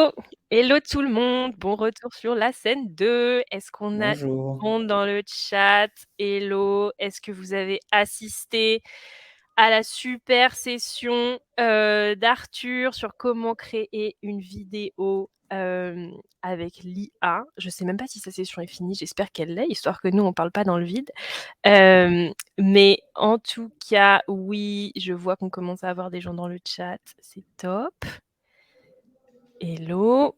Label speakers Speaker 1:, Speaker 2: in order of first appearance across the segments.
Speaker 1: Hello! Hello tout le monde, bon retour sur la scène 2. Est-ce qu'on a tout le
Speaker 2: Bonjour.
Speaker 1: monde dans le chat? Hello, est-ce que vous avez assisté à la super session, d'Arthur sur comment créer une vidéo, avec l'IA? Je sais même pas si sa session est finie, j'espère qu'elle l'est, histoire que nous on parle pas dans le vide. Mais en tout cas, oui, je vois qu'on commence à avoir des gens dans le chat, c'est top. Hello.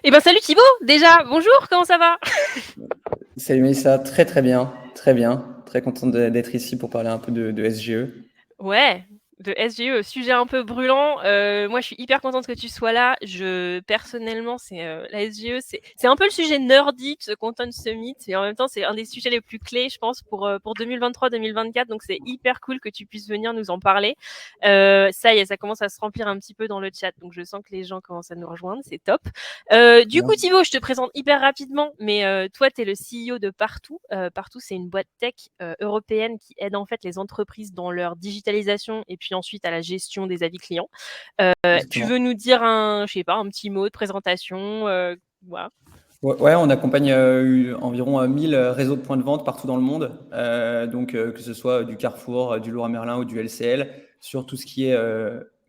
Speaker 1: Eh ben salut Thibaut, déjà, bonjour, comment ça va?
Speaker 2: Salut Mélissa, très très bien, très bien. Très content d'être ici pour parler un peu de SGE.
Speaker 1: Ouais, de SGE, sujet un peu brûlant. Moi, je suis hyper contente que tu sois là. Personnellement, la SGE, c'est un peu le sujet nerdy de ce Content Summit et en même temps, c'est un des sujets les plus clés, je pense, pour 2023-2024. Donc, c'est hyper cool que tu puisses venir nous en parler. Ça y est, ça commence à se remplir un petit peu dans le chat. Donc, je sens que les gens commencent à nous rejoindre. C'est top. Du
Speaker 2: Bien.
Speaker 1: coup, Thibaut, je te présente hyper rapidement, mais toi, tu es le CEO de Partout. Partout, c'est une boîte tech européenne qui aide en fait les entreprises dans leur digitalisation et puis ensuite à la gestion des avis clients. Tu veux
Speaker 2: Exactement.
Speaker 1: nous dire je sais pas, un petit mot de présentation voilà.
Speaker 2: Ouais, on accompagne environ 1000 réseaux de points de vente partout dans le monde. Donc, que ce soit du Carrefour, du Leroy Merlin ou du LCL, sur tout ce qui est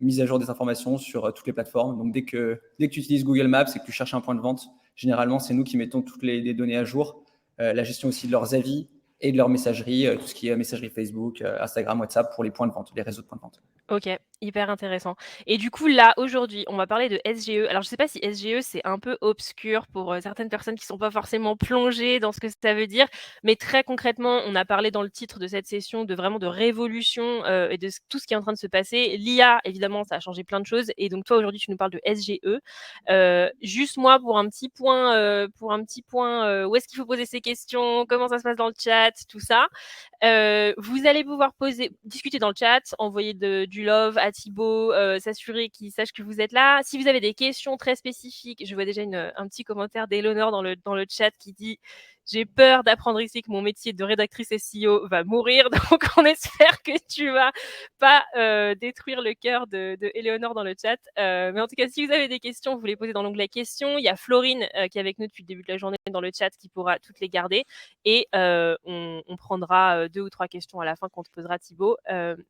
Speaker 2: mise à jour des informations sur toutes les plateformes. Donc, dès que tu utilises Google Maps et que tu cherches un point de vente, généralement, c'est nous qui mettons toutes les données à jour. La gestion aussi de leurs avis et de leur messagerie, tout ce qui est messagerie Facebook, Instagram, WhatsApp pour les points de vente, les réseaux de points de vente.
Speaker 1: OK, hyper intéressant. Et du coup, là, aujourd'hui, on va parler de SGE. Alors, je sais pas si SGE, c'est un peu obscur pour certaines personnes qui sont pas forcément plongées dans ce que ça veut dire, mais très concrètement, on a parlé dans le titre de cette session de vraiment de révolution et de tout ce qui est en train de se passer. L'IA, évidemment, ça a changé plein de choses. Et donc, toi, aujourd'hui, tu nous parles de SGE. Juste moi, pour un petit point, où est-ce qu'il faut poser ces questions, comment ça se passe dans le chat, tout ça. Vous allez pouvoir discuter dans le chat, envoyer du love à Thibaut, s'assurer qu'il sache que vous êtes là. Si vous avez des questions très spécifiques, je vois déjà un petit commentaire d'Eleonore dans le chat qui dit j'ai peur d'apprendre ici que mon métier de rédactrice SEO va mourir. Donc, on espère que tu vas pas détruire le cœur de Eleonore dans le chat. Mais en tout cas, si vous avez des questions, vous les posez dans l'onglet questions. Il y a Florine qui est avec nous depuis le début de la journée dans le chat qui pourra toutes les garder. Et on prendra 2 ou 3 questions à la fin qu'on te posera, Thibaut.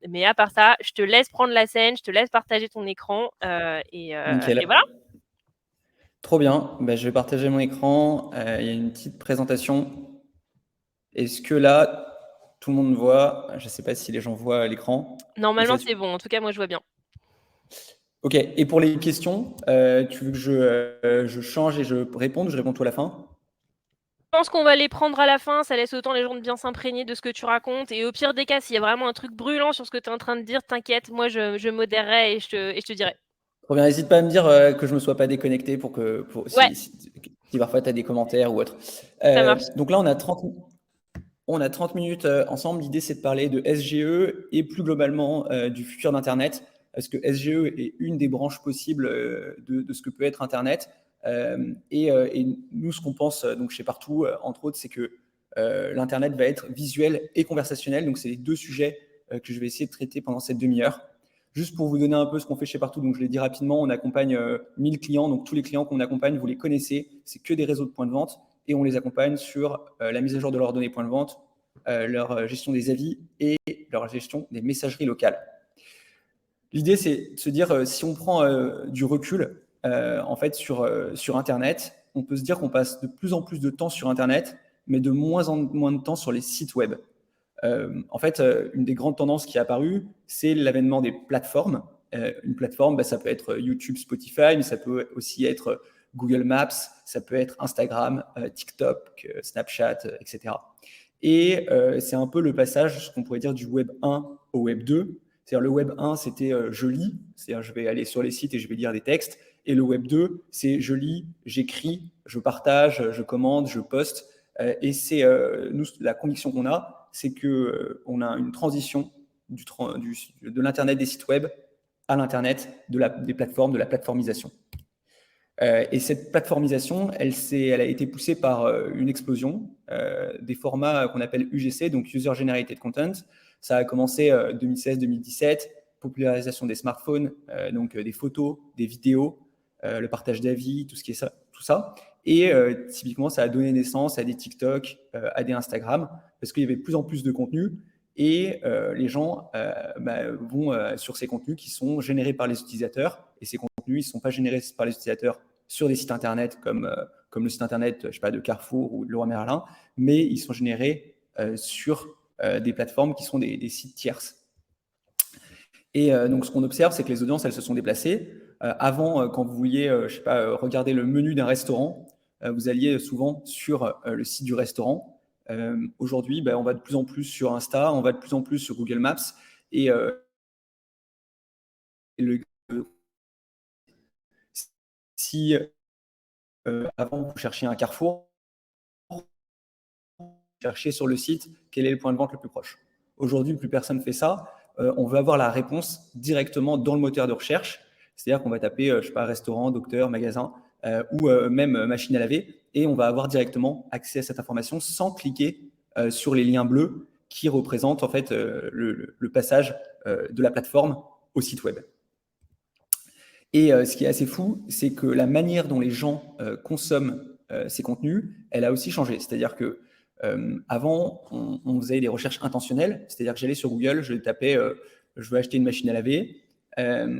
Speaker 1: Mais à part ça, je te laisse prendre la scène, je te laisse partager ton écran et
Speaker 2: Nickel.
Speaker 1: voilà.
Speaker 2: Trop bien. Ben, je vais partager mon écran. Il y a une petite présentation. Est-ce que là, tout le monde voit? Je ne sais pas si les gens voient l'écran.
Speaker 1: Normalement, c'est bon. En tout cas, moi, je vois bien.
Speaker 2: Ok. Et pour les questions, tu veux que je change et je réponde ou je réponds tout à la fin?
Speaker 1: Je pense qu'on va les prendre à la fin, ça laisse autant les gens de bien s'imprégner de ce que tu racontes. Et au pire des cas, s'il y a vraiment un truc brûlant sur ce que tu es en train de dire, t'inquiète, moi, je modérerai et je te dirai.
Speaker 2: Trop bien. N'hésite pas à me dire que je ne me sois pas déconnecté
Speaker 1: Ouais,
Speaker 2: si parfois tu as des commentaires ou autre.
Speaker 1: ça marche.
Speaker 2: Donc là, on a 30 minutes ensemble. L'idée, c'est de parler de SGE et plus globalement du futur d'Internet. Parce que SGE est une des branches possibles de ce que peut être Internet. Et nous, ce qu'on pense donc chez Partout, entre autres, c'est que l'Internet va être visuel et conversationnel. Donc, c'est les deux sujets que je vais essayer de traiter pendant cette demi-heure. Juste pour vous donner un peu ce qu'on fait chez Partout, donc je l'ai dit rapidement, on accompagne 1000 clients. Donc, tous les clients qu'on accompagne, vous les connaissez. C'est que des réseaux de points de vente et on les accompagne sur la mise à jour de leurs données points de vente, leur gestion des avis et leur gestion des messageries locales. L'idée, c'est de se dire, si on prend du recul, en fait, sur Internet, on peut se dire qu'on passe de plus en plus de temps sur Internet, mais de moins en moins de temps sur les sites web. En fait, une des grandes tendances qui est apparue, c'est l'avènement des plateformes. Une plateforme, ça peut être YouTube, Spotify, mais ça peut aussi être Google Maps, ça peut être Instagram, TikTok, Snapchat, etc. Et c'est un peu le passage, ce qu'on pourrait dire, du Web 1 au Web 2. C'est-à-dire le Web 1, c'était je lis, c'est-à-dire je vais aller sur les sites et je vais lire des textes. Et le Web 2, c'est je lis, j'écris, je partage, je commande, je poste. Et c'est nous, la conviction qu'on a, c'est qu'on a une transition de l'Internet des sites web à l'Internet des plateformes, de la plateformisation. Et cette plateformisation, elle a été poussée par une explosion des formats qu'on appelle UGC, donc User Generated Content. Ça a commencé 2016-2017, popularisation des smartphones, donc des photos, des vidéos, le partage d'avis, tout ça. Et typiquement, ça a donné naissance à des TikTok, à des Instagram, parce qu'il y avait de plus en plus de contenu. Et les gens vont sur ces contenus qui sont générés par les utilisateurs. Et ces contenus, ils ne sont pas générés par les utilisateurs sur des sites internet comme le site internet, je sais pas, de Carrefour ou de Leroy Merlin, mais ils sont générés sur des plateformes qui sont des sites tierces. Et donc, ce qu'on observe, c'est que les audiences, elles se sont déplacées. Avant, quand vous vouliez, je sais pas, regarder le menu d'un restaurant, vous alliez souvent sur le site du restaurant. Aujourd'hui, on va de plus en plus sur Insta, on va de plus en plus sur Google Maps. Et si avant vous cherchiez un Carrefour, vous cherchiez sur le site quel est le point de vente le plus proche. Aujourd'hui, plus personne ne fait ça. On veut avoir la réponse directement dans le moteur de recherche. C'est-à-dire qu'on va taper, je sais pas, restaurant, docteur, magasin ou même machine à laver, et on va avoir directement accès à cette information sans cliquer sur les liens bleus qui représentent en fait le passage de la plateforme au site web. Et ce qui est assez fou, c'est que la manière dont les gens consomment ces contenus, elle a aussi changé. C'est-à-dire que avant, on faisait des recherches intentionnelles, c'est-à-dire que j'allais sur Google, je tapais je veux acheter une machine à laver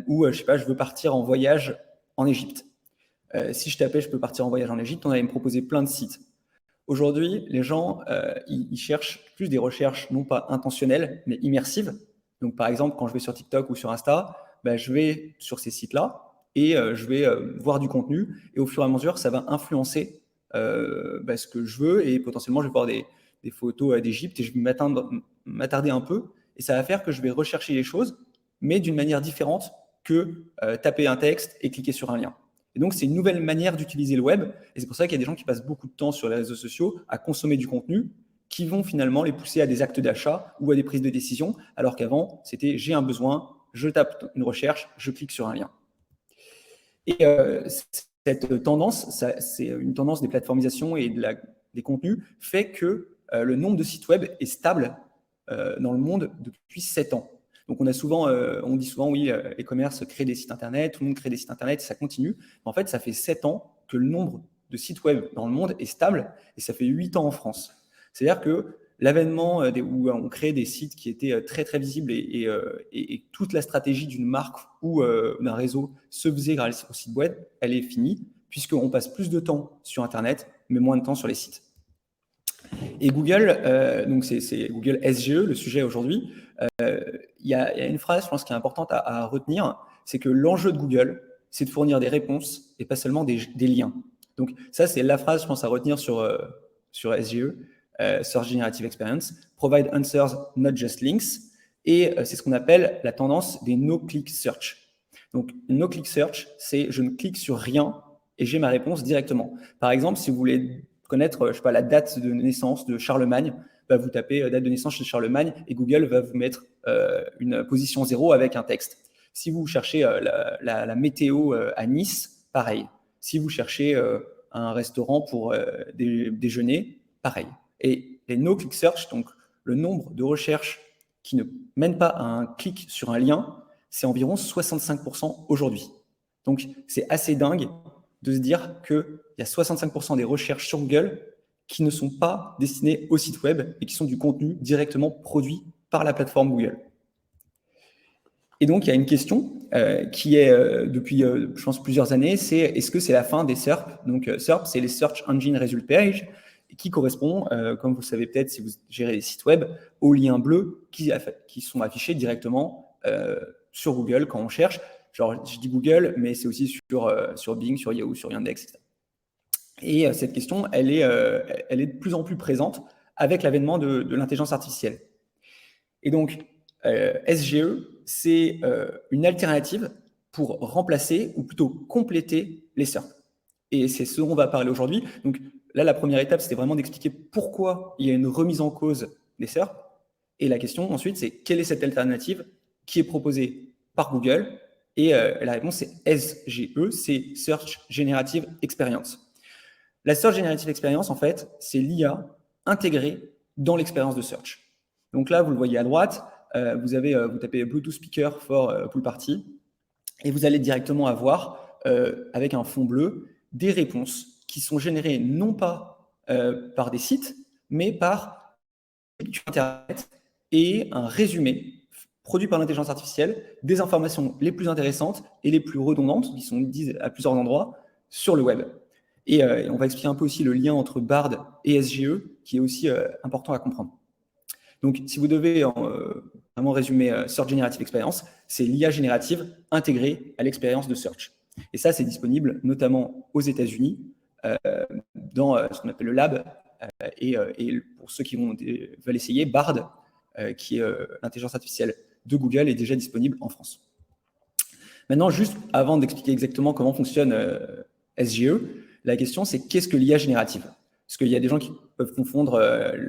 Speaker 2: ou je sais pas, je veux partir en voyage en Égypte. Si je tapais je peux partir en voyage en Égypte, on allait me proposer plein de sites. Aujourd'hui, les gens ils cherchent plus des recherches non pas intentionnelles mais immersives. Donc par exemple, quand je vais sur TikTok ou sur Insta, je vais sur ces sites-là et je vais voir du contenu, et au fur et à mesure, ça va influencer ce que je veux, et potentiellement, je vais voir des photos d'Égypte et je vais m'attarder un peu, et ça va faire que je vais rechercher les choses, mais d'une manière différente que taper un texte et cliquer sur un lien. Et donc, c'est une nouvelle manière d'utiliser le web, et c'est pour ça qu'il y a des gens qui passent beaucoup de temps sur les réseaux sociaux à consommer du contenu, qui vont finalement les pousser à des actes d'achat ou à des prises de décision, alors qu'avant, c'était j'ai un besoin, je tape une recherche, je clique sur un lien. Et cette tendance, c'est une tendance des plateformisations et des contenus, fait que le nombre de sites web est stable dans le monde depuis 7 ans. Donc on dit souvent, oui, e-commerce crée des sites internet, tout le monde crée des sites internet, ça continue. Mais en fait, ça fait 7 ans que le nombre de sites web dans le monde est stable, et ça fait 8 ans en France. C'est-à-dire que l'avènement où on crée des sites qui étaient très très visibles et toute la stratégie d'une marque ou d'un réseau se faisait grâce au site web, elle est finie, puisqu'on passe plus de temps sur Internet, mais moins de temps sur les sites. Et Google, donc c'est Google SGE, le sujet aujourd'hui. Il y a une phrase, je pense, qui est importante à retenir, c'est que l'enjeu de Google, c'est de fournir des réponses et pas seulement des liens. Donc ça, c'est la phrase, je pense, à retenir sur SGE. Search Generative Experience, provide answers, not just links, et c'est ce qu'on appelle la tendance des no-click search. Donc, no-click search, c'est je ne clique sur rien et j'ai ma réponse directement. Par exemple, si vous voulez connaître, je sais pas, la date de naissance de Charlemagne, vous tapez date de naissance de Charlemagne et Google va vous mettre une position 0 avec un texte. Si vous cherchez la météo à Nice, pareil. Si vous cherchez un restaurant pour déjeuner, pareil. Et les no-click search, donc le nombre de recherches qui ne mènent pas à un clic sur un lien, c'est environ 65% aujourd'hui. Donc c'est assez dingue de se dire qu'il y a 65% des recherches sur Google qui ne sont pas destinées au site web et qui sont du contenu directement produit par la plateforme Google. Et donc, il y a une question qui est depuis, je pense, plusieurs années, c'est est-ce que c'est la fin des SERP? Donc, SERP, c'est les Search Engine Result Page, qui correspond, comme vous le savez peut-être si vous gérez les sites web, aux liens bleus qui sont affichés directement sur Google quand on cherche. Genre, je dis Google, mais c'est aussi sur Bing, sur Yahoo, sur Yandex, etc. Et cette question, elle est de plus en plus présente avec l'avènement de l'intelligence artificielle. Et donc, SGE, c'est une alternative pour remplacer, ou plutôt compléter, les SERP. Et c'est ce dont on va parler aujourd'hui. Donc là, la première étape, c'était vraiment d'expliquer pourquoi il y a une remise en cause des SERP. Et la question ensuite, c'est quelle est cette alternative qui est proposée par Google? Et la réponse, c'est SGE, c'est Search Generative Experience. La Search Generative Experience, en fait, c'est l'IA intégrée dans l'expérience de search. Donc là, vous le voyez à droite, vous tapez Bluetooth speaker for pool party, et vous allez directement avoir, avec un fond bleu, des réponses qui sont générées non pas par des sites, mais par Internet et un résumé produit par l'intelligence artificielle des informations les plus intéressantes et les plus redondantes, qui sont dites à plusieurs endroits, sur le web. Et on va expliquer un peu aussi le lien entre Bard et SGE, qui est aussi important à comprendre. Donc, si vous devez vraiment résumer Search Generative Experience, c'est l'IA générative intégrée à l'expérience de Search. Et ça, c'est disponible notamment aux États-Unis, dans ce qu'on appelle le lab, et pour ceux qui veulent essayer, Bard, qui est l'intelligence artificielle de Google, est déjà disponible en France. Maintenant, juste avant d'expliquer exactement comment fonctionne SGE, la question, c'est qu'est-ce que l'IA générative? Parce qu'il y a des gens qui peuvent confondre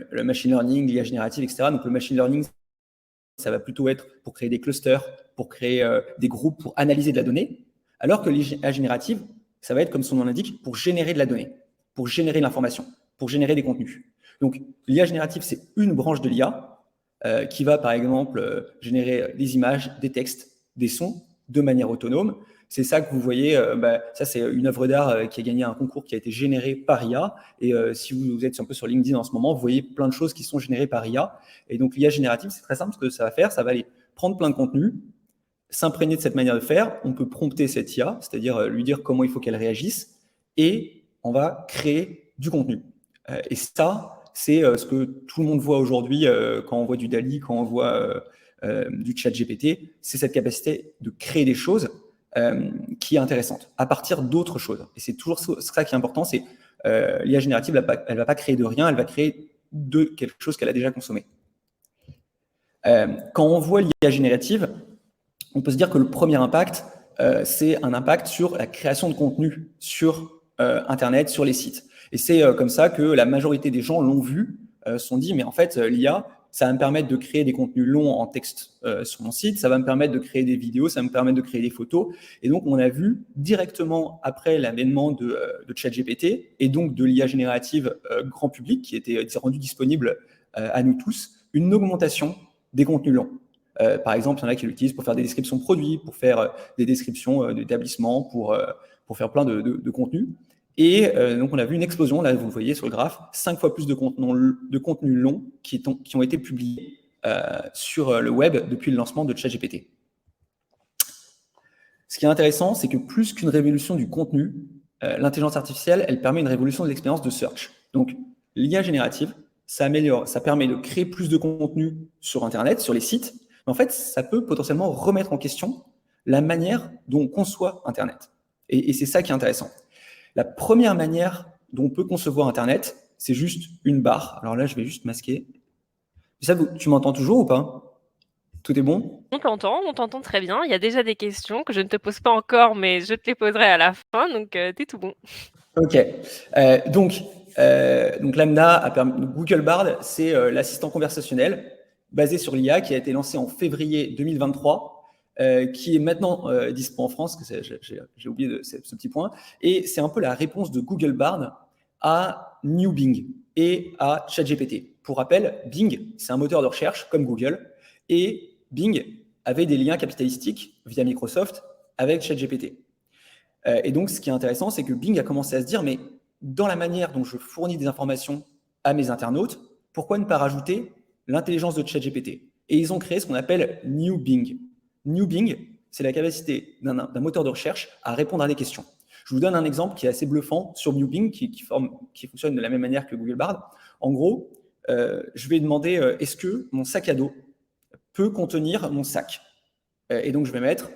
Speaker 2: le machine learning, l'IA générative, etc. Donc, le machine learning, ça va plutôt être pour créer des clusters, pour créer des groupes, pour analyser de la donnée, alors que l'IA générative, ça va être, comme son nom l'indique, pour générer de la donnée, pour générer de l'information, pour générer des contenus. Donc, l'IA générative, c'est une branche de l'IA qui va, par exemple, générer des images, des textes, des sons de manière autonome. C'est ça que vous voyez, ça c'est une œuvre d'art qui a gagné un concours qui a été généré par IA. Et si vous êtes un peu sur LinkedIn en ce moment, vous voyez plein de choses qui sont générées par IA. Et donc l'IA générative, c'est très simple. Ce que ça va faire, ça va aller prendre plein de contenus, s'imprégner de cette manière de faire. On peut prompter cette IA, c'est-à-dire lui dire comment il faut qu'elle réagisse. Et on va créer du contenu. Et ça, c'est ce que tout le monde voit aujourd'hui quand on voit du DALL-E, quand on voit du ChatGPT. C'est cette capacité de créer des choses qui est intéressante, à partir d'autres choses. Et c'est toujours ça qui est important, c'est l'IA générative, elle ne va pas créer de rien, elle va créer de quelque chose qu'elle a déjà consommé. Quand on voit l'IA générative, on peut se dire que le premier impact, c'est un impact sur la création de contenu sur Internet, sur les sites. Et c'est comme ça que la majorité des gens l'ont vu, se sont dit, mais en fait, l'IA, ça va me permettre de créer des contenus longs en texte sur mon site, ça va me permettre de créer des vidéos, ça va me permettre de créer des photos. Et donc, on a vu directement après l'avènement de ChatGPT et donc de l'IA générative grand public qui était rendu disponible à nous tous, une augmentation des contenus longs. Par exemple, il y en a qui l'utilisent pour faire des descriptions de produits, pour faire des descriptions d'établissements, pour faire plein de contenus. Et donc, on a vu une explosion, là, vous le voyez sur le graphe, 5 fois plus de contenus longs qui ont été publiés sur le web depuis le lancement de ChatGPT. Ce qui est intéressant, c'est que plus qu'une révolution du contenu, l'intelligence artificielle, elle permet une révolution de l'expérience de search. Donc, l'IA générative, ça permet de créer plus de contenu sur Internet, sur les sites, mais en fait, ça peut potentiellement remettre en question la manière dont on conçoit Internet. Et c'est ça qui est intéressant. La première manière dont on peut concevoir Internet, c'est juste une barre. Alors là, je vais juste masquer. Ça, tu m'entends toujours ou pas? Tout est bon?
Speaker 1: On t'entend très bien. Il y a déjà des questions que je ne te pose pas encore, mais je te les poserai à la fin, donc t'es tout bon.
Speaker 2: Ok. Donc Lambda a permis. Google Bard, c'est l'assistant conversationnel basé sur l'IA qui a été lancé en février 2023. Qui est maintenant dispo en France, que j'ai oublié ce petit point, et c'est un peu la réponse de Google Bard à New Bing et à ChatGPT. Pour rappel, Bing, c'est un moteur de recherche comme Google, et Bing avait des liens capitalistiques via Microsoft avec ChatGPT. Et donc, ce qui est intéressant, c'est que Bing a commencé à se dire, mais dans la manière dont je fournis des informations à mes internautes, pourquoi ne pas rajouter l'intelligence de ChatGPT? Et ils ont créé ce qu'on appelle New Bing. New Bing, c'est la capacité d'un moteur de recherche à répondre à des questions. Je vous donne un exemple qui est assez bluffant sur New Bing, qui fonctionne de la même manière que Google Bard. En gros, je vais demander est-ce que mon sac à dos peut contenir mon sac? Et donc, je vais mettre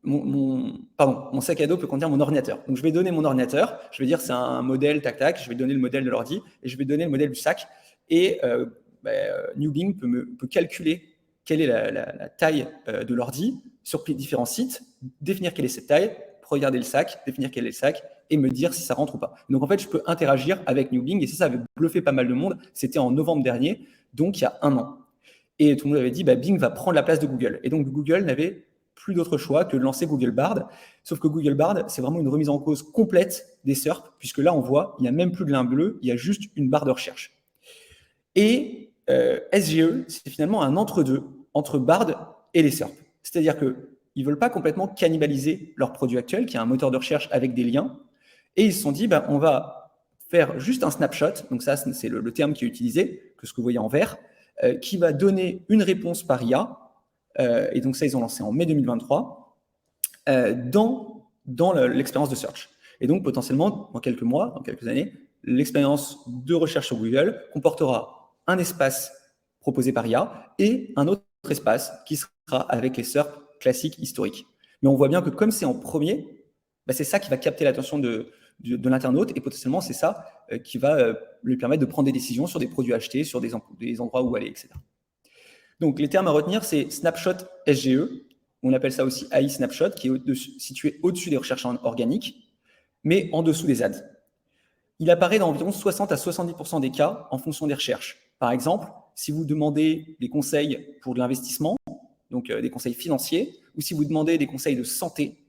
Speaker 2: mon sac à dos peut contenir mon ordinateur. Donc, je vais donner mon ordinateur, je vais dire c'est un modèle, tac, tac, je vais donner le modèle de l'ordi, et je vais donner le modèle du sac. Et New Bing peut calculer quelle est la taille de l'ordi sur différents sites, définir quelle est cette taille, regarder le sac, définir quel est le sac, et me dire si ça rentre ou pas. Donc en fait, je peux interagir avec New Bing, et ça avait bluffé pas mal de monde. C'était en novembre dernier, donc il y a 1 an. Et tout le monde avait dit, Bing va prendre la place de Google. Et donc Google n'avait plus d'autre choix que de lancer Google Bard. Sauf que Google Bard, c'est vraiment une remise en cause complète des SERP, puisque là, on voit, il n'y a même plus de ligne bleue, il y a juste une barre de recherche. Et SGE, c'est finalement un entre-deux entre Bard et les SERP. C'est-à-dire qu'ils ne veulent pas complètement cannibaliser leur produit actuel, qui est un moteur de recherche avec des liens, et ils se sont dit, on va faire juste un snapshot, donc ça c'est le terme qui est utilisé, que ce que vous voyez en vert, qui va donner une réponse par IA, et donc ça ils ont lancé en mai 2023, dans l'expérience de search. Et donc potentiellement, dans quelques mois, dans quelques années, l'expérience de recherche sur Google comportera un espace proposé par IA et un autre espace qui sera avec les SERP classiques historiques. Mais on voit bien que comme c'est en premier, c'est ça qui va capter l'attention de l'internaute et potentiellement c'est ça qui va lui permettre de prendre des décisions sur des produits achetés, sur des endroits où aller, etc. Donc les termes à retenir, c'est Snapshot SGE, on appelle ça aussi AI Snapshot, qui est situé au-dessus des recherches organiques, mais en dessous des ads. Il apparaît dans environ 60 à 70% des cas en fonction des recherches. Par exemple, si vous demandez des conseils pour de l'investissement, donc des conseils financiers, ou si vous demandez des conseils de santé,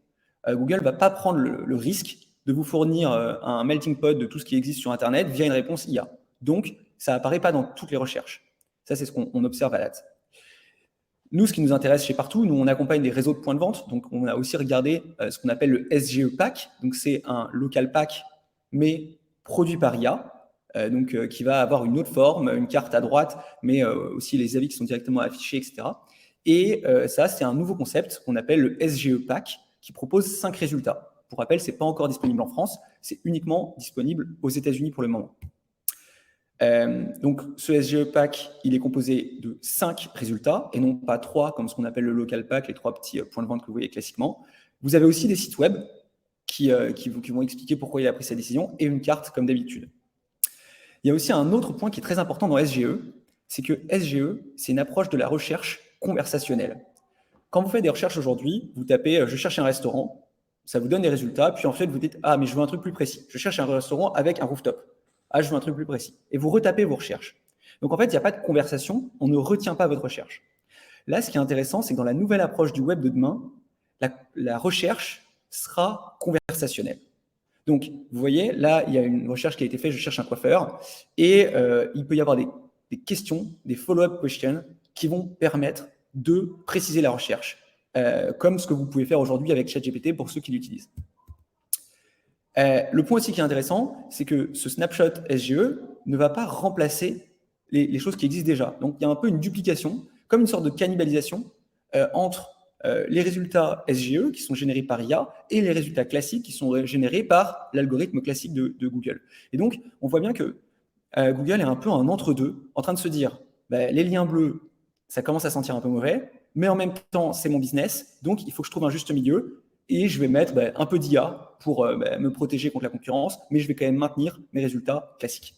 Speaker 2: Google ne va pas prendre le risque de vous fournir un melting pot de tout ce qui existe sur Internet via une réponse IA. Donc, ça n'apparaît pas dans toutes les recherches. Ça, c'est ce qu'on observe à l'AD. Nous, ce qui nous intéresse chez Partout, nous, on accompagne des réseaux de points de vente. Donc, on a aussi regardé ce qu'on appelle le SGE Pack. Donc, c'est un local pack, mais produit par IA, qui va avoir une autre forme, une carte à droite, mais aussi les avis qui sont directement affichés, etc. Et ça, c'est un nouveau concept qu'on appelle le SGE Pack, qui propose 5 résultats. Pour rappel, ce n'est pas encore disponible en France, c'est uniquement disponible aux États-Unis pour le moment. Donc, ce SGE Pack, il est composé de 5 résultats, et non pas 3, comme ce qu'on appelle le local pack, les 3 petits points de vente que vous voyez classiquement. Vous avez aussi des sites web qui vont expliquer pourquoi il a pris sa décision, et une carte, comme d'habitude. Il y a aussi un autre point qui est très important dans SGE, c'est que SGE, c'est une approche de la recherche conversationnelle. Quand vous faites des recherches aujourd'hui, vous tapez « je cherche un restaurant », ça vous donne des résultats, puis en fait, vous dites « ah, mais je veux un truc plus précis. Je cherche un restaurant avec un rooftop. Ah, je veux un truc plus précis. » Et vous retapez vos recherches. Donc en fait, il n'y a pas de conversation, on ne retient pas votre recherche. Là, ce qui est intéressant, c'est que dans la nouvelle approche du web de demain, la recherche sera conversationnelle. Donc, vous voyez, là, il y a une recherche qui a été faite, je cherche un coiffeur, et il peut y avoir des questions, des follow-up questions qui vont permettre de préciser la recherche, comme ce que vous pouvez faire aujourd'hui avec ChatGPT pour ceux qui l'utilisent. Le point aussi qui est intéressant, c'est que ce snapshot SGE ne va pas remplacer les choses qui existent déjà. Donc, il y a un peu une duplication, comme une sorte de cannibalisation entre les résultats SGE qui sont générés par IA et les résultats classiques qui sont générés par l'algorithme classique de Google. Et donc, on voit bien que Google est un peu un entre-deux, en train de se dire, les liens bleus, ça commence à sentir un peu mauvais, mais en même temps, c'est mon business, donc il faut que je trouve un juste milieu, et je vais mettre un peu d'IA pour me protéger contre la concurrence, mais je vais quand même maintenir mes résultats classiques.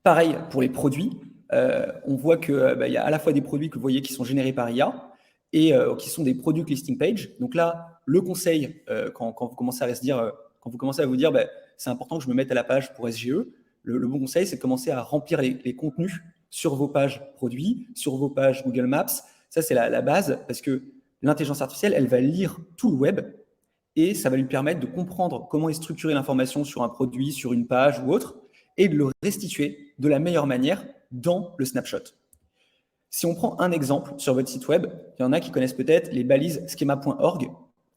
Speaker 2: Pareil pour les produits, on voit qu'il y a à la fois des produits que vous voyez qui sont générés par IA, et qui sont des product listing page. Donc là, le conseil, quand vous commencez à se dire, quand vous commencez à vous dire, c'est important que je me mette à la page pour SGE, le bon conseil, c'est de commencer à remplir les contenus sur vos pages produits, sur vos pages Google Maps. Ça, c'est la base, parce que l'intelligence artificielle, elle va lire tout le web, et ça va lui permettre de comprendre comment est structurée l'information sur un produit, sur une page ou autre, et de le restituer de la meilleure manière dans le snapshot. Si on prend un exemple sur votre site web, il y en a qui connaissent peut-être les balises schema.org.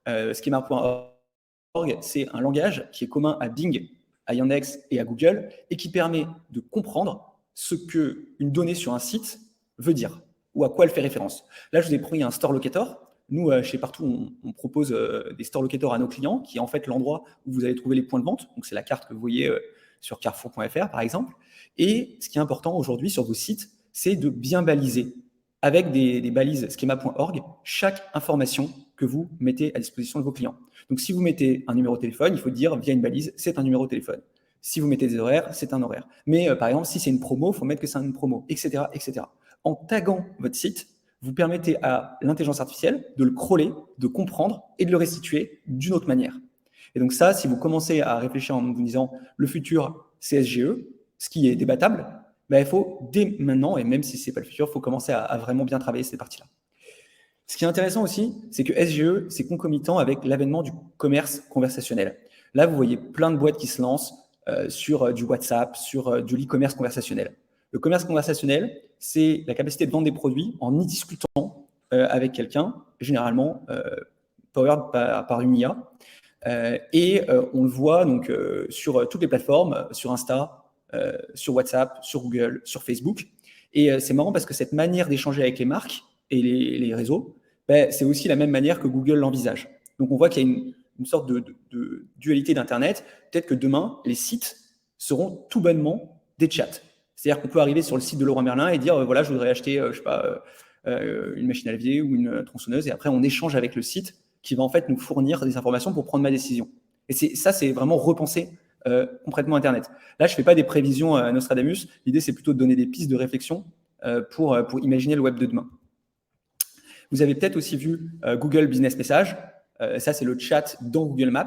Speaker 2: Schema.org, c'est un langage qui est commun à Bing, à Yandex et à Google, et qui permet de comprendre ce qu'une donnée sur un site veut dire, ou à quoi elle fait référence. Là, je vous ai pris un store locator. Nous, chez Partout, on propose des store locators à nos clients, qui est en fait l'endroit où vous allez trouver les points de vente. Donc, c'est la carte que vous voyez sur carrefour.fr, par exemple. Et ce qui est important aujourd'hui sur vos sites, c'est de bien baliser avec des balises schema.org chaque information que vous mettez à disposition de vos clients. Donc, si vous mettez un numéro de téléphone, il faut dire via une balise, c'est un numéro de téléphone. Si vous mettez des horaires, c'est un horaire. Mais par exemple, si c'est une promo, il faut mettre que c'est une promo, etc., etc. En taguant votre site, vous permettez à l'intelligence artificielle de le crawler, de comprendre et de le restituer d'une autre manière. Et donc ça, si vous commencez à réfléchir en vous disant le futur, c'est SGE, ce qui est débattable, il faut dès maintenant, et même si ce n'est pas le futur, il faut commencer à vraiment bien travailler ces parties-là. Ce qui est intéressant aussi, c'est que SGE, c'est concomitant avec l'avènement du commerce conversationnel. Là, vous voyez plein de boîtes qui se lancent sur du WhatsApp, sur de l'e-commerce conversationnel. Le commerce conversationnel, c'est la capacité de vendre des produits en y discutant avec quelqu'un, généralement powered par une IA. On le voit donc sur toutes les plateformes, sur Insta, sur WhatsApp, sur Google, sur Facebook. Et c'est marrant parce que cette manière d'échanger avec les marques et les réseaux, c'est aussi la même manière que Google l'envisage. Donc on voit qu'il y a une sorte de dualité d'Internet. Peut-être que demain, les sites seront tout bonnement des chats. C'est-à-dire qu'on peut arriver sur le site de Leroy Merlin et dire voilà, je voudrais acheter, je sais pas, une machine à laver ou une tronçonneuse, et après on échange avec le site qui va en fait nous fournir des informations pour prendre ma décision. Et ça, c'est vraiment repenser complètement Internet. Là, je ne fais pas des prévisions à Nostradamus. L'idée, c'est plutôt de donner des pistes de réflexion pour imaginer le web de demain. Vous avez peut-être aussi vu Google Business Message. Ça, c'est le chat dans Google Maps.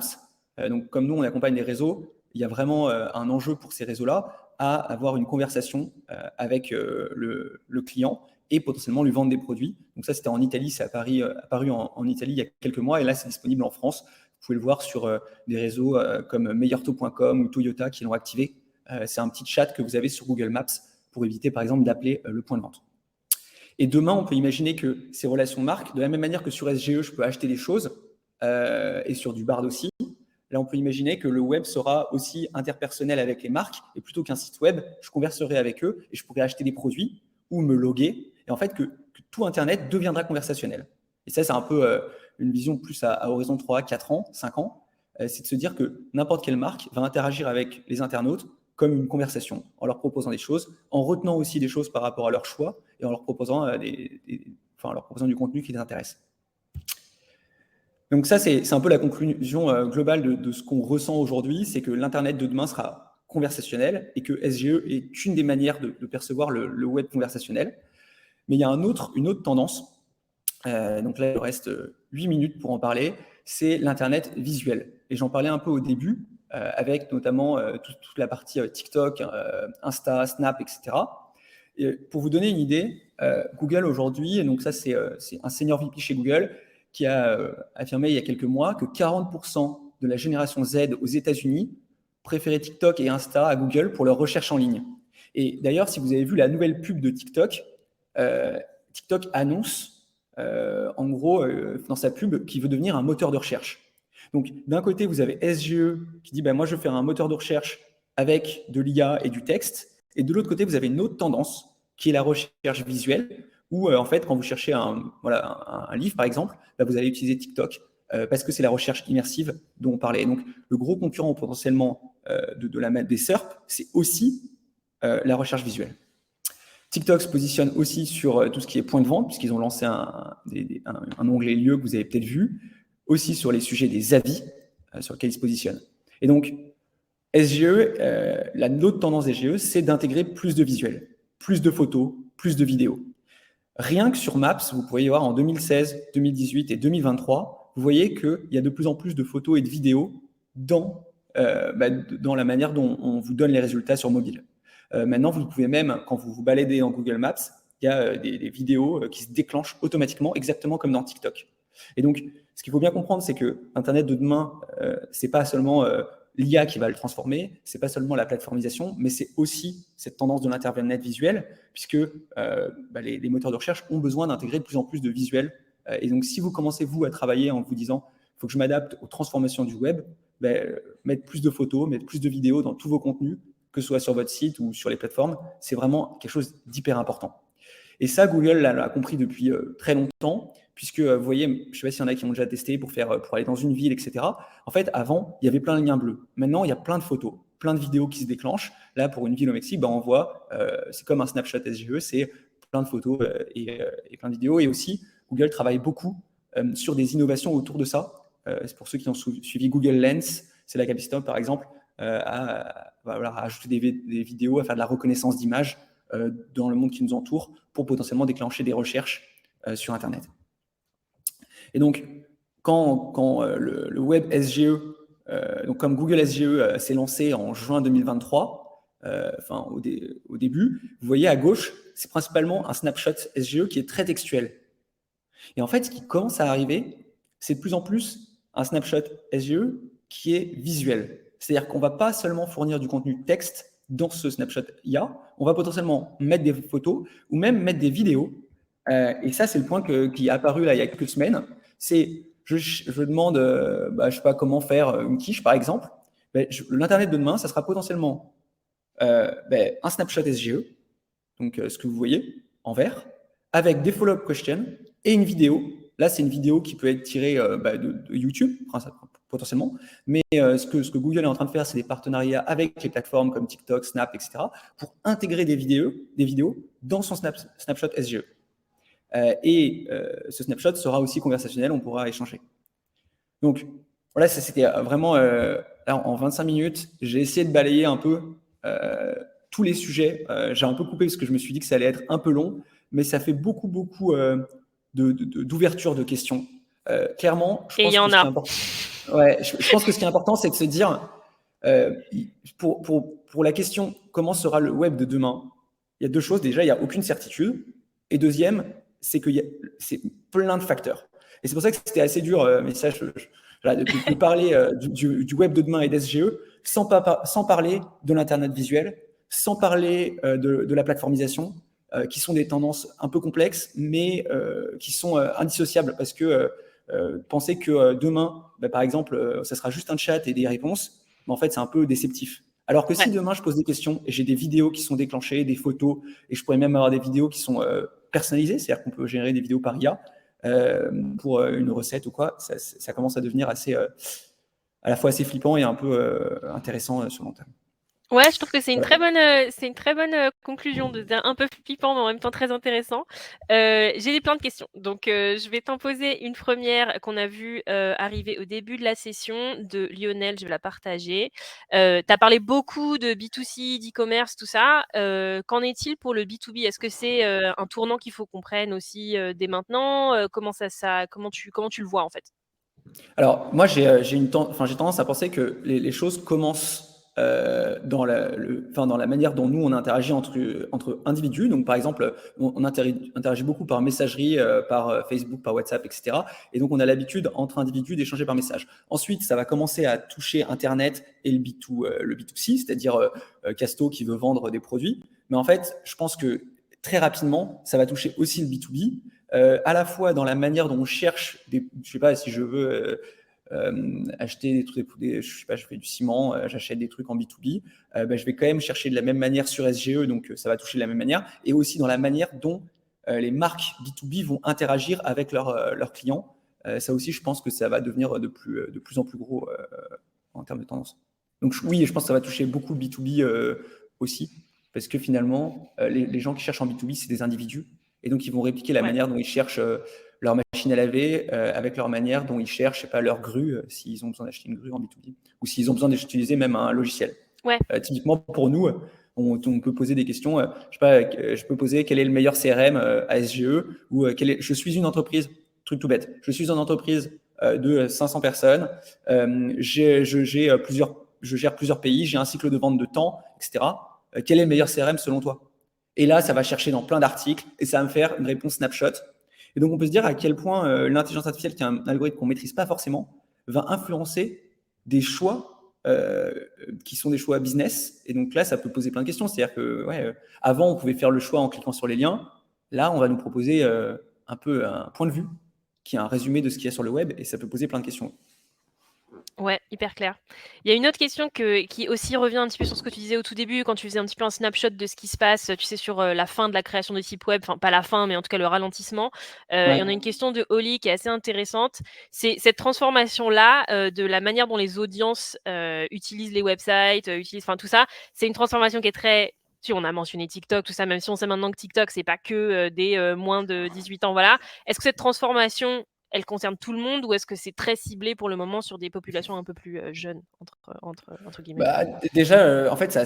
Speaker 2: Donc, comme nous, on accompagne les réseaux, il y a vraiment un enjeu pour ces réseaux-là à avoir une conversation avec le client et potentiellement lui vendre des produits. Donc ça, c'était en Italie, c'est apparu en Italie il y a quelques mois, et là, c'est disponible en France. Vous pouvez le voir sur des réseaux comme meilleurtaux.com ou Toyota qui l'ont activé. C'est un petit chat que vous avez sur Google Maps pour éviter, par exemple, d'appeler le point de vente. Et demain, on peut imaginer que ces relations marques, de la même manière que sur SGE, je peux acheter des choses, et sur du Bard aussi, là, on peut imaginer que le web sera aussi interpersonnel avec les marques, et plutôt qu'un site web, je converserai avec eux et je pourrai acheter des produits ou me loguer, et en fait que tout Internet deviendra conversationnel. Et ça, c'est un peu une vision plus à horizon 3, 4 ans, 5 ans, c'est de se dire que n'importe quelle marque va interagir avec les internautes comme une conversation, en leur proposant des choses, en retenant aussi des choses par rapport à leur choix, et en leur proposant, du contenu qui les intéresse. Donc ça, c'est un peu la conclusion globale de ce qu'on ressent aujourd'hui, c'est que l'Internet de demain sera conversationnel et que SGE est une des manières de percevoir le web conversationnel. Mais il y a une autre tendance, donc là il reste 8 minutes pour en parler, c'est l'Internet visuel. Et j'en parlais un peu au début, avec notamment toute la partie TikTok, Insta, Snap, etc. Et pour vous donner une idée, Google aujourd'hui, donc ça c'est un senior VP chez Google, qui a affirmé il y a quelques mois que 40% de la génération Z aux États-Unis préférait TikTok et Insta à Google pour leur recherche en ligne. Et d'ailleurs, si vous avez vu la nouvelle pub de TikTok, TikTok annonce, en gros, dans sa pub, qu'il veut devenir un moteur de recherche. Donc, d'un côté, vous avez SGE qui dit moi, je veux faire un moteur de recherche avec de l'IA et du texte. Et de l'autre côté, vous avez une autre tendance qui est la recherche visuelle, où en fait, quand vous cherchez un livre, par exemple, vous allez utiliser TikTok parce que c'est la recherche immersive dont on parlait. Et donc, le gros concurrent potentiellement des SERP, c'est aussi la recherche visuelle. TikTok se positionne aussi sur tout ce qui est point de vente, puisqu'ils ont lancé un onglet lieux que vous avez peut-être vu, aussi sur les sujets des avis sur lesquels ils se positionnent. Et donc, SGE, l'autre tendance des SGE, c'est d'intégrer plus de visuels, plus de photos, plus de vidéos. Rien que sur Maps, vous pouvez y voir en 2016, 2018 et 2023, vous voyez qu'il y a de plus en plus de photos et de vidéos dans la manière dont on vous donne les résultats sur mobile. Maintenant, vous pouvez même, quand vous vous baladez dans Google Maps, il y a des vidéos qui se déclenchent automatiquement, exactement comme dans TikTok. Et donc, ce qu'il faut bien comprendre, c'est que Internet de demain, c'est pas seulement l'IA qui va le transformer, c'est pas seulement la plateformisation, mais c'est aussi cette tendance de l'Internet visuel, puisque les moteurs de recherche ont besoin d'intégrer de plus en plus de visuels. Et donc, si vous commencez, vous, à travailler en vous disant « il faut que je m'adapte aux transformations du web », mettre plus de photos, mettre plus de vidéos dans tous vos contenus, que ce soit sur votre site ou sur les plateformes, c'est vraiment quelque chose d'hyper important. Et ça, Google l'a compris depuis très longtemps, puisque vous voyez, je ne sais pas s'il y en a qui ont déjà testé pour aller dans une ville, etc. En fait, avant, il y avait plein de liens bleus. Maintenant, il y a plein de photos, plein de vidéos qui se déclenchent. Là, pour une ville au Mexique, on voit, c'est comme un snapshot SGE, c'est plein de photos et plein de vidéos. Et aussi, Google travaille beaucoup sur des innovations autour de ça. C'est pour ceux qui ont suivi Google Lens, c'est la capacité, par exemple, à ajouter des vidéos, à faire de la reconnaissance d'images dans le monde qui nous entoure pour potentiellement déclencher des recherches sur Internet. Et donc, quand le web SGE, donc comme Google SGE s'est lancé en juin 2023, au début, vous voyez à gauche, c'est principalement un snapshot SGE qui est très textuel. Et en fait, ce qui commence à arriver, c'est de plus en plus un snapshot SGE qui est visuel. C'est-à-dire qu'on ne va pas seulement fournir du contenu texte, dans ce snapshot IA, on va potentiellement mettre des photos ou même mettre des vidéos. Et ça, c'est le point qui est apparu là il y a quelques semaines. C'est je demande, je sais pas comment faire une quiche par exemple. L'internet de demain, ça sera potentiellement un snapshot SGE, donc ce que vous voyez en vert, avec des follow-up questions et une vidéo. Là, c'est une vidéo qui peut être tirée de YouTube, potentiellement. Mais ce que Google est en train de faire, c'est des partenariats avec les plateformes comme TikTok, Snap, etc., pour intégrer des vidéos dans son snapshot SGE. Ce snapshot sera aussi conversationnel, on pourra échanger. Donc, voilà, ça c'était vraiment, là, en 25 minutes, j'ai essayé de balayer un peu tous les sujets. J'ai un peu coupé parce que je me suis dit que ça allait être un peu long, mais ça fait beaucoup d'ouverture de questions. Clairement, je pense que ce qui est important, je pense que ce qui est important, c'est de se dire, pour la question comment sera le web de demain, il y a deux choses. Déjà, il n'y a aucune certitude. Et deuxième, c'est c'est plein de facteurs. Et c'est pour ça que c'était assez dur, mais ça, de parler du web de demain et d'SGE sans parler de l'Internet visuel, sans parler de la plateformisation, qui sont des tendances un peu complexes, mais qui sont indissociables, parce que penser que demain, par exemple, ça sera juste un chat et des réponses, mais en fait, c'est un peu déceptif. Alors que si demain, je pose des questions et j'ai des vidéos qui sont déclenchées, des photos, et je pourrais même avoir des vidéos qui sont personnalisées, c'est-à-dire qu'on peut générer des vidéos par IA pour une recette ou quoi, ça commence à devenir à la fois assez flippant et un peu intéressant sur le long terme.
Speaker 1: Ouais, je trouve que c'est une très bonne conclusion, un peu flippant, mais en même temps très intéressant. J'ai plein de questions, donc je vais t'en poser une première qu'on a vue arriver au début de la session de Lionel, je vais la partager. Tu as parlé beaucoup de B2C, d'e-commerce, tout ça. Qu'en est-il pour le B2B? Est-ce que c'est un tournant qu'il faut qu'on prenne aussi dès maintenant? Comment tu le vois en fait?
Speaker 2: Alors, moi, j'ai tendance à penser que les choses commencent dans la manière dont nous, on interagit entre individus. Donc, par exemple, on interagit beaucoup par messagerie, par Facebook, par WhatsApp, etc. Et donc, on a l'habitude, entre individus, d'échanger par message. Ensuite, ça va commencer à toucher Internet et le B2C, c'est-à-dire Casto qui veut vendre des produits. Mais en fait, je pense que très rapidement, ça va toucher aussi le B2B. À la fois dans la manière dont on cherche je sais pas, si je veux acheter des trucs, je sais pas, je fais du ciment, j'achète des trucs en B2B, je vais quand même chercher de la même manière sur SGE, donc ça va toucher de la même manière, et aussi dans la manière dont les marques B2B vont interagir avec leurs clients. Ça aussi, je pense que ça va devenir de plus en plus gros en termes de tendance. Donc oui, je pense que ça va toucher beaucoup le B2B aussi, parce que finalement, les gens qui cherchent en B2B, c'est des individus. Et donc, ils vont répliquer la manière dont ils cherchent leur machine à laver avec leur manière dont ils cherchent, je sais pas, leur grue, s'ils ont besoin d'acheter une grue en B2B, ou s'ils ont besoin d'utiliser même un logiciel. Typiquement, pour nous, on peut poser des questions. Je sais pas, je peux poser quel est le meilleur CRM à SGE, ou je suis une entreprise, truc tout bête, je suis une entreprise de 500 personnes, je gère plusieurs pays, j'ai un cycle de vente de temps, etc. Quel est le meilleur CRM selon toi? Et là, ça va chercher dans plein d'articles et ça va me faire une réponse snapshot. Et donc, on peut se dire à quel point l'intelligence artificielle, qui est un algorithme qu'on ne maîtrise pas forcément, va influencer des choix qui sont des choix business. Et donc là, ça peut poser plein de questions. C'est-à-dire que avant, on pouvait faire le choix en cliquant sur les liens. Là, on va nous proposer un peu un point de vue qui est un résumé de ce qu'il y a sur le web et ça peut poser plein de questions.
Speaker 1: Ouais, hyper clair. Il y a une autre question qui aussi revient un petit peu sur ce que tu disais au tout début, quand tu faisais un petit peu un snapshot de ce qui se passe, tu sais, sur la fin de la création de sites web, enfin pas la fin, mais en tout cas le ralentissement. Il y en a une question de Oli qui est assez intéressante. C'est cette transformation-là de la manière dont les audiences utilisent les websites, enfin tout ça. C'est une transformation qui est très... On a mentionné TikTok, tout ça, même si on sait maintenant que TikTok, c'est pas que des moins de 18 ans, voilà. Est-ce que cette transformation, elle concerne tout le monde ou est-ce que c'est très ciblé pour le moment sur des populations un peu plus jeunes, entre guillemets?
Speaker 2: Déjà, en fait,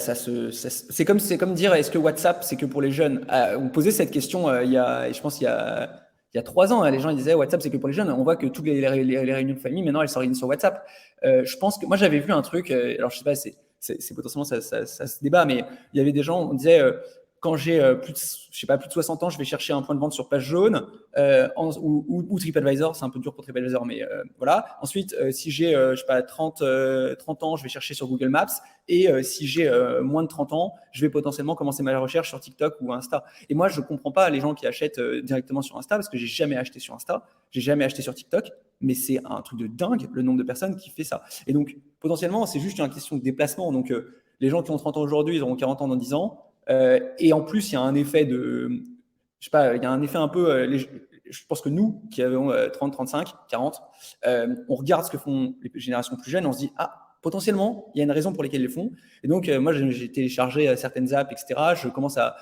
Speaker 2: c'est comme dire est-ce que WhatsApp, c'est que pour les jeunes? On posait cette question je pense il y a 3 ans, les gens ils disaient WhatsApp, c'est que pour les jeunes. On voit que toutes les réunions de famille, maintenant, elles s'organisent sur WhatsApp. Je pense que moi, j'avais vu un truc, alors je sais pas, c'est potentiellement ça se débat, mais il y avait des gens, on disait quand j'ai plus de 60 ans, je vais chercher un point de vente sur page jaune ou TripAdvisor. C'est un peu dur pour TripAdvisor, mais voilà. Ensuite, si j'ai 30 ans, je vais chercher sur Google Maps. Et si j'ai moins de 30 ans, je vais potentiellement commencer ma recherche sur TikTok ou Insta. Et moi, je ne comprends pas les gens qui achètent directement sur Insta, parce que j'ai jamais acheté sur Insta, j'ai jamais acheté sur TikTok, mais c'est un truc de dingue le nombre de personnes qui fait ça. Et donc, potentiellement, c'est juste une question de déplacement. Donc, les gens qui ont 30 ans aujourd'hui, ils auront 40 ans dans 10 ans. Et en plus, il y a un effet de, je sais pas, il y a un effet un peu, je pense que nous, qui avons 30, 35, 40, on regarde ce que font les générations plus jeunes, on se dit, ah, potentiellement, il y a une raison pour laquelle ils le font. Et donc, moi, j'ai téléchargé certaines apps, etc. Je commence à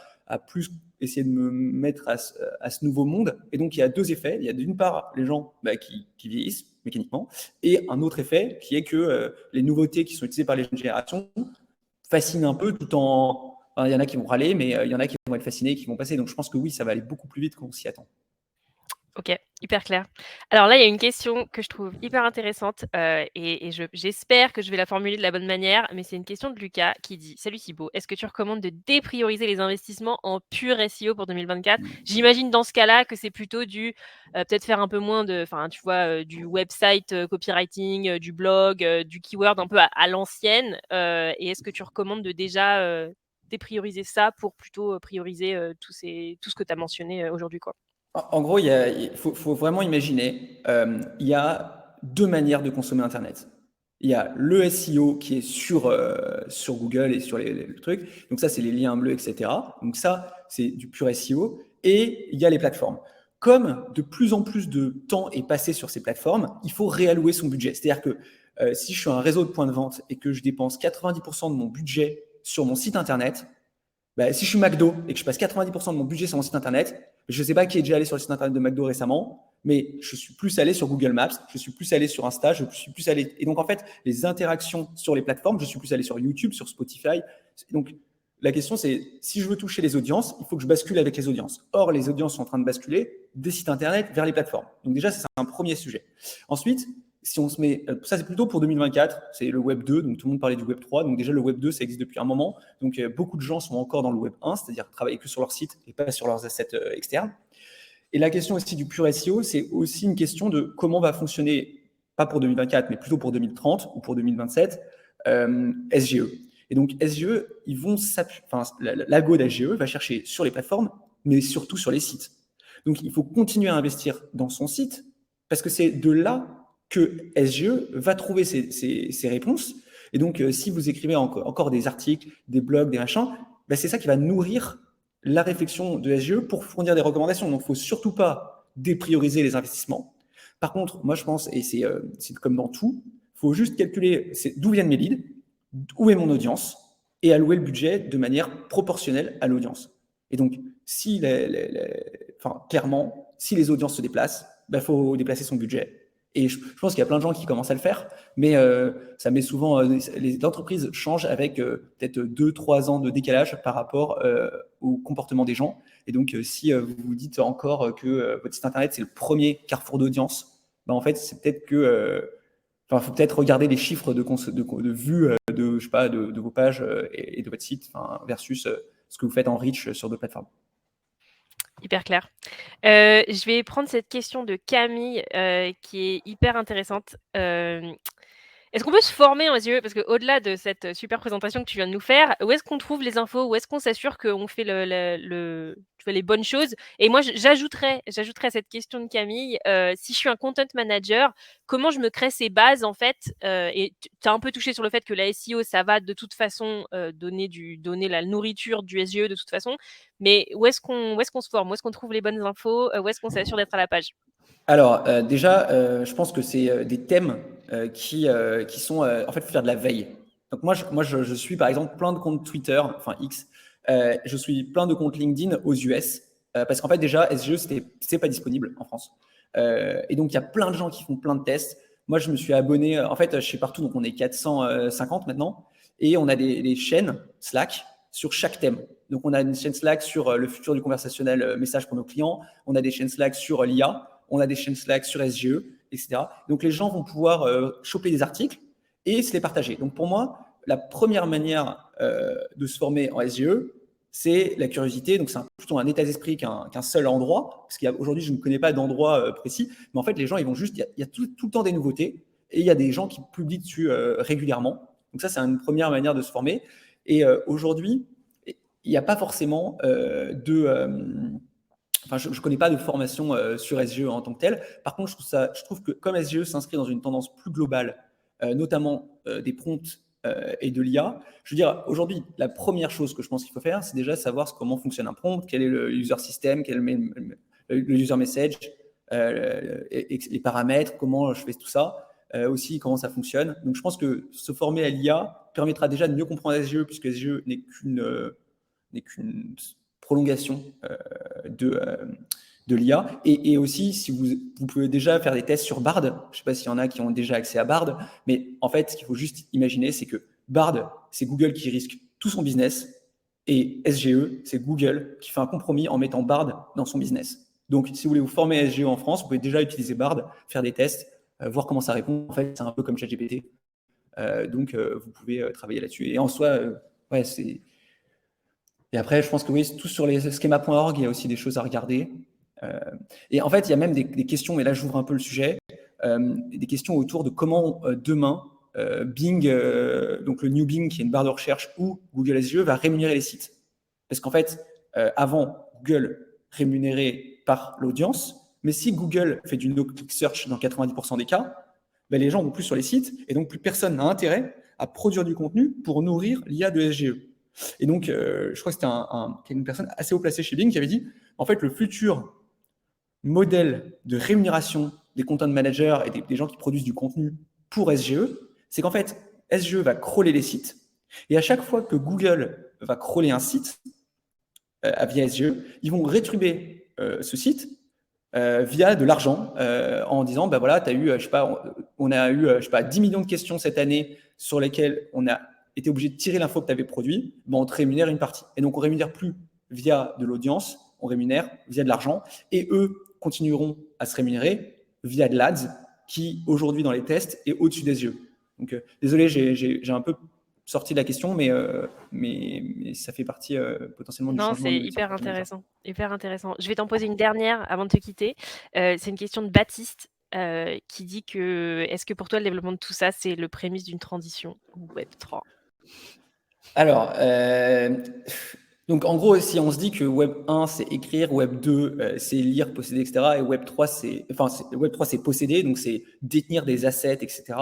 Speaker 2: plus essayer de me mettre à ce nouveau monde. Et donc, il y a deux effets. Il y a d'une part les gens qui vieillissent mécaniquement, et un autre effet qui est que les nouveautés qui sont utilisées par les jeunes générations fascinent un peu tout en... Enfin, il y en a qui vont râler, mais il y en a qui vont être fascinés, qui vont passer. Donc, je pense que oui, ça va aller beaucoup plus vite qu'on s'y attend.
Speaker 1: OK, hyper clair. Alors là, il y a une question que je trouve hyper intéressante, et j'espère que je vais la formuler de la bonne manière, mais c'est une question de Lucas qui dit: «Salut Thibaut, est-ce que tu recommandes de déprioriser les investissements en pur SEO pour 2024?» J'imagine dans ce cas-là que c'est plutôt peut-être faire un peu moins tu vois, du website, copywriting, du blog, du keyword un peu à l'ancienne, et est-ce que tu recommandes de déjà, déprioriser ça pour plutôt, prioriser, tout ce que tu as mentionné, aujourd'hui, quoi?
Speaker 2: En gros, il faut vraiment imaginer, il y a deux manières de consommer Internet. Il y a le SEO qui est sur Google et sur les trucs. Donc ça, c'est les liens bleus, etc. Donc ça, c'est du pur SEO. Et il y a les plateformes. Comme de plus en plus de temps est passé sur ces plateformes, il faut réallouer son budget. C'est-à-dire que si je suis un réseau de points de vente et que je dépense 90% de mon budget sur mon site Internet, bah, si je suis McDo et que je passe 90% de mon budget sur mon site Internet, je ne sais pas qui est déjà allé sur le site Internet de McDo récemment, mais je suis plus allé sur Google Maps, je suis plus allé sur Insta, je suis plus allé... Et donc, en fait, les interactions sur les plateformes, je suis plus allé sur YouTube, sur Spotify. Donc, la question, c'est si je veux toucher les audiences, il faut que je bascule avec les audiences. Or, les audiences sont en train de basculer des sites Internet vers les plateformes. Donc déjà, c'est un premier sujet. Ensuite, si on se met, ça c'est plutôt pour 2024, c'est le Web 2, donc tout le monde parlait du Web 3, donc déjà le Web 2 ça existe depuis un moment, donc beaucoup de gens sont encore dans le Web 1, c'est-à-dire travailler que sur leur site et pas sur leurs assets externes. Et la question aussi du pur SEO, c'est aussi une question de comment va fonctionner, pas pour 2024, mais plutôt pour 2030 ou pour 2027, SGE. Et donc SGE, ils vont l'algo d'SGE va chercher sur les plateformes, mais surtout sur les sites. Donc il faut continuer à investir dans son site, parce que c'est de là que SGE va trouver ses réponses. Et donc, si vous écrivez encore des articles, des blogs, des machins, ben c'est ça qui va nourrir la réflexion de SGE pour fournir des recommandations. Donc, il ne faut surtout pas déprioriser les investissements. Par contre, moi, je pense, et c'est comme dans tout, il faut juste calculer d'où viennent mes leads, où est mon audience, et allouer le budget de manière proportionnelle à l'audience. Et donc, si clairement, si les audiences se déplacent, il faut déplacer son budget. Et je pense qu'il y a plein de gens qui commencent à le faire, mais ça met souvent, les entreprises changent avec peut-être 2-3 ans de décalage par rapport au comportement des gens. Et donc, si vous vous dites encore que votre site internet c'est le premier carrefour d'audience, ben, en fait, c'est peut-être que, faut peut-être regarder les chiffres de vues de vos pages et de votre site, versus ce que vous faites en reach sur d'autres plateformes.
Speaker 1: Hyper clair. Je vais prendre cette question de Camille, qui est hyper intéressante. Est-ce qu'on peut se former en SEO? Parce qu'au-delà de cette super présentation que tu viens de nous faire, où est-ce qu'on trouve les infos? Où est-ce qu'on s'assure qu'on fait tu vois, les bonnes choses? Et moi, j'ajouterais à cette question de Camille, si je suis un content manager, comment je me crée ces bases, en fait? Et tu as un peu touché sur le fait que la SEO, ça va de toute façon, donner la nourriture du SEO de toute façon. Mais où est-ce qu'on se forme? Où est-ce qu'on trouve les bonnes infos? Où est-ce qu'on s'assure d'être à la page?
Speaker 2: Alors, déjà, je pense que c'est des thèmes qui sont, en fait, faire de la veille. Donc moi, je suis par exemple plein de comptes Twitter, enfin X, je suis plein de comptes LinkedIn aux US, parce qu'en fait, déjà, SGE, c'est pas disponible en France. Et donc, il y a plein de gens qui font plein de tests. Moi, je me suis abonné, en fait, je suis partout, donc on est 450 maintenant, et on a des chaînes Slack sur chaque thème. Donc, on a une chaîne Slack sur le futur du conversationnel, message pour nos clients, on a des chaînes Slack sur l'IA, on a des chaînes Slack sur SGE, etc. Donc, les gens vont pouvoir choper des articles et se les partager. Donc, pour moi, la première manière de se former en SGE, c'est la curiosité. Donc, c'est plutôt un état d'esprit qu'un seul endroit. Parce qu'aujourd'hui, je ne connais pas d'endroit précis. Mais en fait, les gens, ils vont juste. Il y a tout le temps des nouveautés. Et il y a des gens qui publient dessus régulièrement. Donc, ça, c'est une première manière de se former. Et aujourd'hui, il n'y a pas forcément Enfin, je ne connais pas de formation sur SGE en tant que telle. Par contre, je trouve que comme SGE s'inscrit dans une tendance plus globale, notamment des prompts et de l'IA, je veux dire, aujourd'hui, la première chose que je pense qu'il faut faire, c'est déjà savoir comment fonctionne un prompt, quel est le user system, quel est le user message, et les paramètres, comment je fais tout ça, aussi comment ça fonctionne. Donc, je pense que se former à l'IA permettra déjà de mieux comprendre SGE, puisque SGE n'est qu'une prolongation de l'IA. Et aussi, si vous pouvez déjà faire des tests sur Bard. Je ne sais pas s'il y en a qui ont déjà accès à Bard, mais en fait, ce qu'il faut juste imaginer, c'est que Bard, c'est Google qui risque tout son business, et SGE, c'est Google qui fait un compromis en mettant Bard dans son business. Donc, si vous voulez vous former à SGE en France, vous pouvez déjà utiliser Bard, faire des tests, voir comment ça répond. En fait, c'est un peu comme ChatGPT. Donc, vous pouvez travailler là-dessus. Et en soi, ouais, c'est... Et après, je pense que oui, tout sur les schema.org, il y a aussi des choses à regarder. Et en fait, il y a même des questions, mais là, j'ouvre un peu le sujet, des questions autour de comment demain, Bing, donc le New Bing, qui est une barre de recherche, ou Google SGE va rémunérer les sites. Parce qu'en fait, avant, Google rémunérait par l'audience, mais si Google fait du no-click search dans 90% des cas, ben, les gens vont plus sur les sites, et donc plus personne n'a intérêt à produire du contenu pour nourrir l'IA de SGE. Et donc, je crois que c'était une personne assez haut placée chez Bing qui avait dit, en fait, le futur modèle de rémunération des content managers et des gens qui produisent du contenu pour SGE, c'est qu'en fait, SGE va crawler les sites, et à chaque fois que Google va crawler un site via SGE, ils vont rétribuer ce site via de l'argent en disant, bah voilà, t'as eu, je sais pas, on a eu, je sais pas, 10 millions de questions cette année sur lesquelles on a été obligé de tirer l'info que tu avais produit, ben on te rémunère une partie. Et donc, on ne rémunère plus via de l'audience, on rémunère via de l'argent. Et eux continueront à se rémunérer via de l'ADS, qui, aujourd'hui, dans les tests, est au-dessus des yeux. Donc, désolé, j'ai un peu sorti de la question, mais ça fait partie potentiellement du
Speaker 1: Non,
Speaker 2: changement
Speaker 1: c'est
Speaker 2: de métier.
Speaker 1: hyper intéressant, hyper intéressant. Je vais t'en poser une dernière avant de te quitter. C'est une question de Baptiste qui dit que est-ce que pour toi le développement de tout ça, c'est le prémisse d'une transition Web3?
Speaker 2: Alors, donc en gros, si on se dit que Web 1, c'est écrire, Web 2, c'est lire, posséder, etc., et Web 3, Web 3, c'est posséder, donc c'est détenir des assets, etc.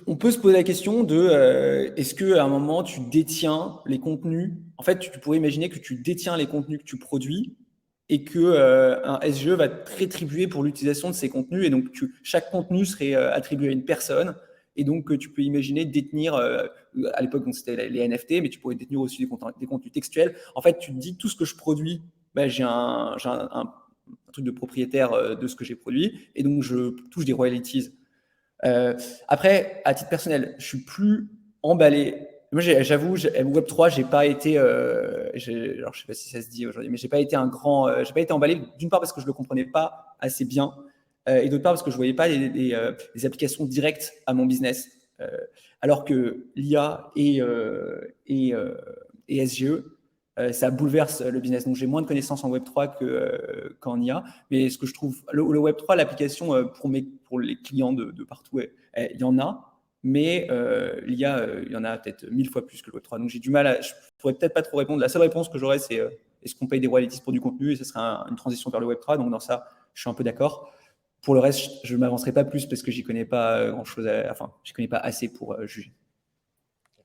Speaker 2: On peut se poser la question de est-ce qu'à un moment, tu détiens les contenus? En fait, tu pourrais imaginer que tu détiens les contenus que tu produis et qu'un SGE va te rétribuer pour l'utilisation de ces contenus. Et donc, chaque contenu serait attribué à une personne. Et donc, tu peux imaginer détenir, à l'époque, c'était les NFT, mais tu pourrais détenir aussi des contenus textuels. En fait, tu te dis, tout ce que je produis, ben, j'ai un truc de propriétaire de ce que j'ai produit. Et donc, je touche des royalties. Après, à titre personnel, je suis plus emballé. Moi, j'avoue, Web3, j'ai pas été, alors je sais pas si ça se dit aujourd'hui, mais j'ai pas été j'ai pas été emballé. D'une part parce que je le comprenais pas assez bien, et d'autre part parce que je voyais pas les applications directes à mon business. Alors que l'IA et SGE, ça bouleverse le business. Donc, j'ai moins de connaissances en Web3 qu'en IA. Mais ce que je trouve, le Web3, l'application pour les clients de partout, il y en a. Mais l'IA, il y en a peut-être 1000 fois plus que le Web3. Donc, j'ai du mal je pourrais peut-être pas trop répondre. La seule réponse que j'aurais, c'est est-ce qu'on paye des royalties pour du contenu? Et ce serait une transition vers le Web3. Donc, dans ça, je suis un peu d'accord. Pour le reste, je ne m'avancerai pas plus parce que j'y connais pas grand-chose. Enfin, j'y connais pas assez pour juger.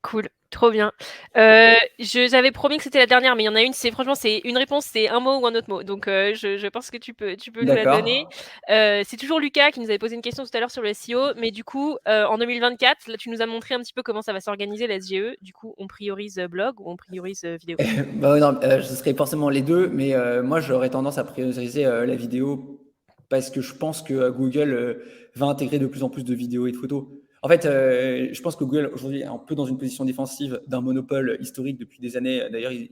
Speaker 1: Cool, trop bien. J'avais promis que c'était la dernière, mais il y en a une, franchement, c'est une réponse, c'est un mot ou un autre mot. Donc, je pense que tu peux nous la donner. C'est toujours Lucas qui nous avait posé une question tout à l'heure sur le SEO, mais du coup, en 2024, là, tu nous as montré un petit peu comment ça va s'organiser, la SGE. Du coup, on priorise blog ou on priorise vidéo?
Speaker 2: Bah, non, ce serait forcément les deux, mais moi, j'aurais tendance à prioriser la vidéo parce que je pense que Google va intégrer de plus en plus de vidéos et de photos. En fait, je pense que Google, aujourd'hui, est un peu dans une position défensive d'un monopole historique depuis des années. D'ailleurs, ils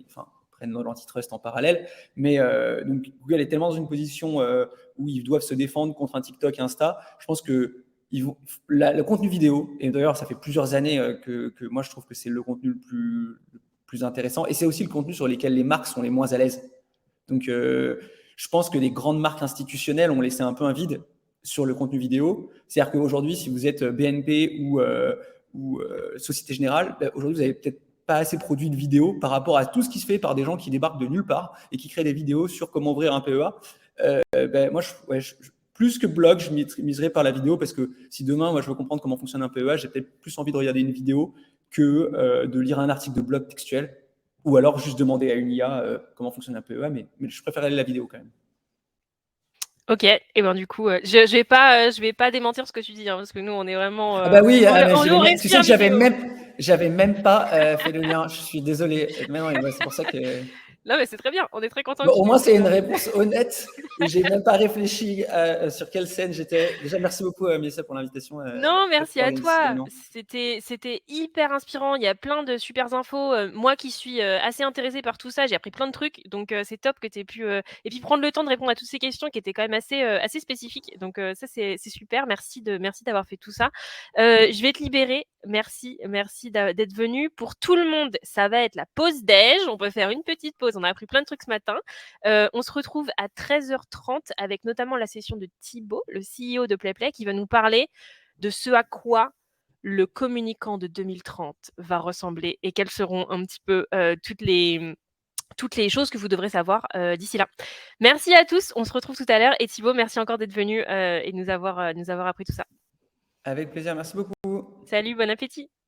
Speaker 2: prennent l'antitrust en parallèle. Mais donc, Google est tellement dans une position où ils doivent se défendre contre un TikTok et Insta. Je pense que le contenu vidéo, et d'ailleurs ça fait plusieurs années que moi je trouve que c'est le contenu le plus intéressant, et c'est aussi le contenu sur lequel les marques sont les moins à l'aise. Donc je pense que les grandes marques institutionnelles ont laissé un peu un vide sur le contenu vidéo. C'est-à-dire qu'aujourd'hui, si vous êtes BNP ou Société Générale, aujourd'hui vous avez peut-être pas assez produit de vidéos par rapport à tout ce qui se fait par des gens qui débarquent de nulle part et qui créent des vidéos sur comment ouvrir un PEA. Moi, plus que blog, je miserais par la vidéo, parce que si demain, moi, je veux comprendre comment fonctionne un PEA, j'ai peut-être plus envie de regarder une vidéo que de lire un article de blog textuel, ou alors juste demander à une IA comment fonctionne un PEA, mais je préfère aller la vidéo quand même.
Speaker 1: Ok, et ben du coup, je vais pas démentir ce que tu dis, hein, parce que nous, on est vraiment,
Speaker 2: Ah bah oui,
Speaker 1: on,
Speaker 2: mais
Speaker 1: on
Speaker 2: tu sais
Speaker 1: respire
Speaker 2: que
Speaker 1: vidéo.
Speaker 2: j'avais même pas fait le lien. Je suis désolé. Mais non, c'est pour ça que.
Speaker 1: Non, mais c'est très bien. On est très content
Speaker 2: Bon,
Speaker 1: que tu
Speaker 2: au
Speaker 1: dises
Speaker 2: moins,
Speaker 1: ce
Speaker 2: c'est une
Speaker 1: lien.
Speaker 2: réponse honnête et j'ai même pas réfléchi sur quelle scène j'étais. Déjà, merci beaucoup, Mélissa, pour l'invitation.
Speaker 1: Non,
Speaker 2: Merci
Speaker 1: merci à
Speaker 2: d'organiser cet
Speaker 1: toi.
Speaker 2: événement.
Speaker 1: C'était hyper inspirant. Il y a plein de super infos. Moi qui suis assez intéressée par tout ça, j'ai appris plein de trucs. Donc c'est top que tu aies pu et puis prendre le temps de répondre à toutes ces questions qui étaient quand même assez spécifiques. Donc ça c'est super. Merci d'avoir fait tout ça. Je vais te libérer. Merci d'être venu. Pour tout le monde, ça va être la pause déj. On peut faire une petite pause. On a appris plein de trucs ce matin. On se retrouve à 13h30 avec notamment la session de Thibaut, le CEO de PlayPlay, qui va nous parler de ce à quoi le communicant de 2030 va ressembler et quelles seront un petit peu toutes les choses que vous devrez savoir d'ici là. Merci à tous, on se retrouve tout à l'heure. Et Thibaut, merci encore d'être venu et de nous avoir appris tout ça.
Speaker 2: Avec plaisir, merci beaucoup.
Speaker 1: Salut, bon appétit.